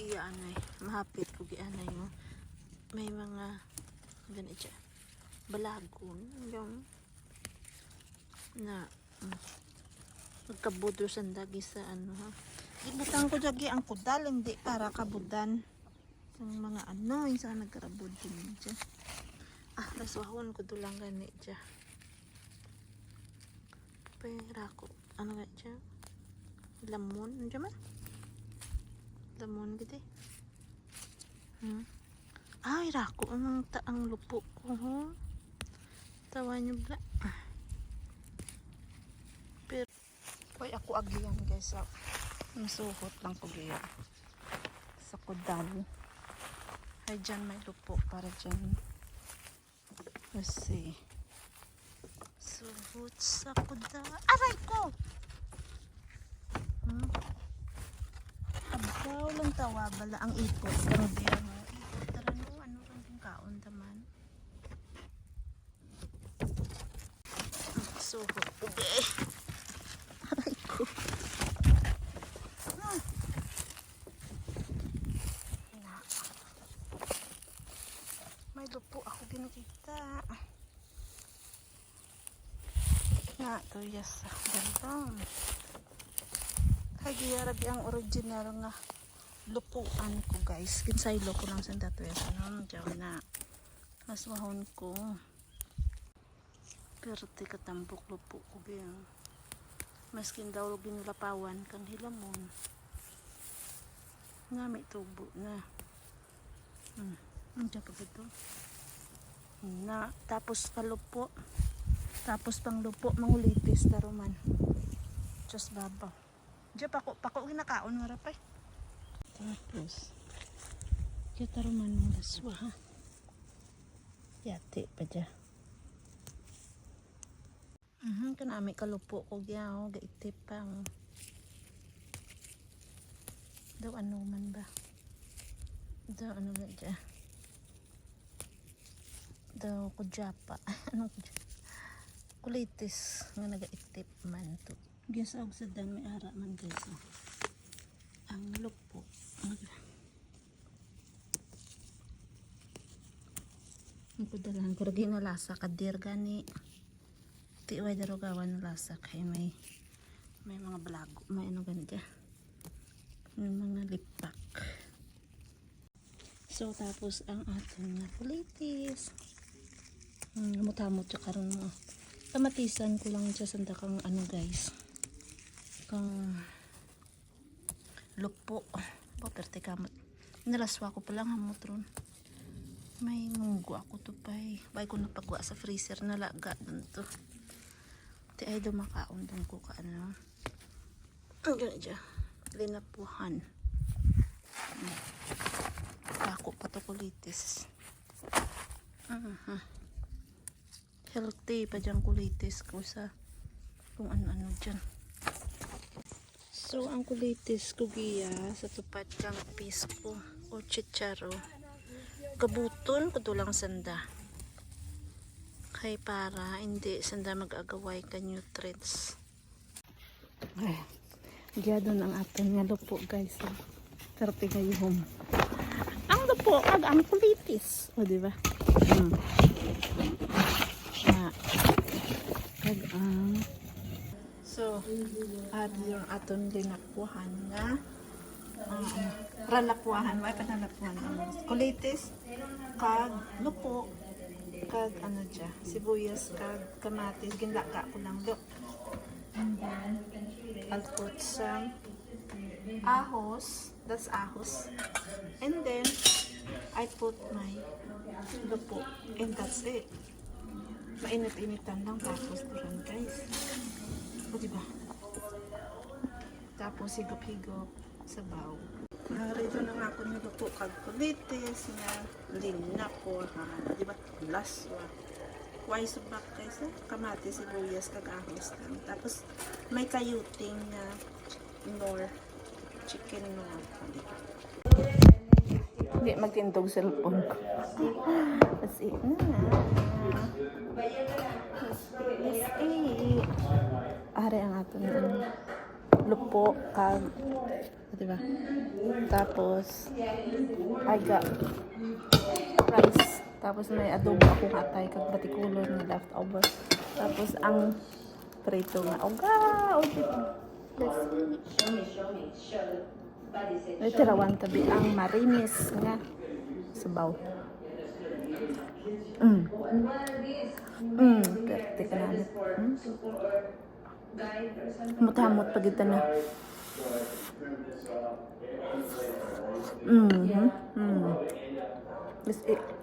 giyaan ay mahapit ko giyaan ay mo. May mga ganit siya. Balagon yung na magkabudo sandagi sa ano ha. Gibutang ko dagi ang kudal hindi para kabudan. Yung mga ano yung sa nagkarabod din dyan. Raswahon ko dulang gani dyan. Pera ko ano nga dyan? Lamon ano dyan man? Lamon gitu. Ay rako ang taang lupo ko ho. Tawa nyo bla. Pero koy ako agiyan guys. Masuhot lang ko giyan. Sa kudal. Ay dyan may lupo para dyan. Let's see. Suhot sa kudal. Aray ko! Abaw lang tawa bala ang ipot. Pero diyan mo. Ipot tara no. Ano kang kaon taman. Suhot. Okay. Aray ko. May lupo ako ginakita. Na to yes. Gandang. Kagiyarabi ang original nga lupuan ko guys. Kinsaylo ko lang sa tatwes. Ano diyan na. Maswahon ko. Pero ti katambok lupo ko gyud. Maskin daw ginulapawan kang hilamon. Nga may tubo na. Diyan pa ito. Na tapos palupo. Tapos pang lupo mangulitis taruman. Diyos babaw. Diyan pako ginakaon nga rapay. Tapos kita taruman ng laswa ha. Yati pa dyan. Kanami kalupo ko gyaw. Gaitip pa. Daw ano man ba? Daw ano ba dyan? Daw kudyapa. Anong kudyapa? Kulitis nga nagaitip man to. Gisa og sa dan may ara man guys. Ang lupo. Ang kudalan ko ragi na lasa kadir gani. Tiway darogawan na lasa kay may mga balago, may ano gani dyan. May mga lipak. So tapos ang ating nga kulitis. Mutamot yung karon mo. Kamatisan ko lang dyan sanda kang ano guys. Kang lupo. Perte kamot. Nalaswa ko palang hamot ron. May munggo ako to pay. Bay ko napagwa sa freezer na laga dun to. Di ay dumakaon dun ko ka ano. Ang gana dyan. Linapuhan. Bako pa to kulitis. Healthy pa dyan kulitis ko sa kung ano-ano dyan. So ang kulitis ko giya sa tupad kang pisko o chicharo. Kabuton ko lang sanda. Kay para hindi sanda mag-agaway ka nutrients. Ay, giya doon ang aton nga lupo guys. Karpi kayo ang lupo ag ang kulitis. O diba? So, at yung aton linapuhan na ralapuhan, may panalapuhan kulitis, kag lupo, kag ano dyan, sibuyas, kag kamatis, ginlaka ko lang look. And then, I'll put some ahos, that's ahos. And then, I put my lupo, and that's it. Mainit-initan lang tapos duran guys. O diba? Tapos higop-higop sa baw. Narito na nga ako nilupo kag kulitis nga linapuhan. Diba? Laswa. Why subak guys? Kamatis, sibuyas, kag ahos lang. Tapos may kayuting na nor. Chicken nor. Hindi magtindog cellphone ko. That's it na. Are ang aton lupo kag diba? Tapos, I got rice. Tapos may adobo akong atay kag batikulon nga leftover. Tapos ang prito nga. Oga! May tirawan tabi ang marimis nga sabaw. Perte ka namin. Hamot-hamot pag ito na. Let's eat.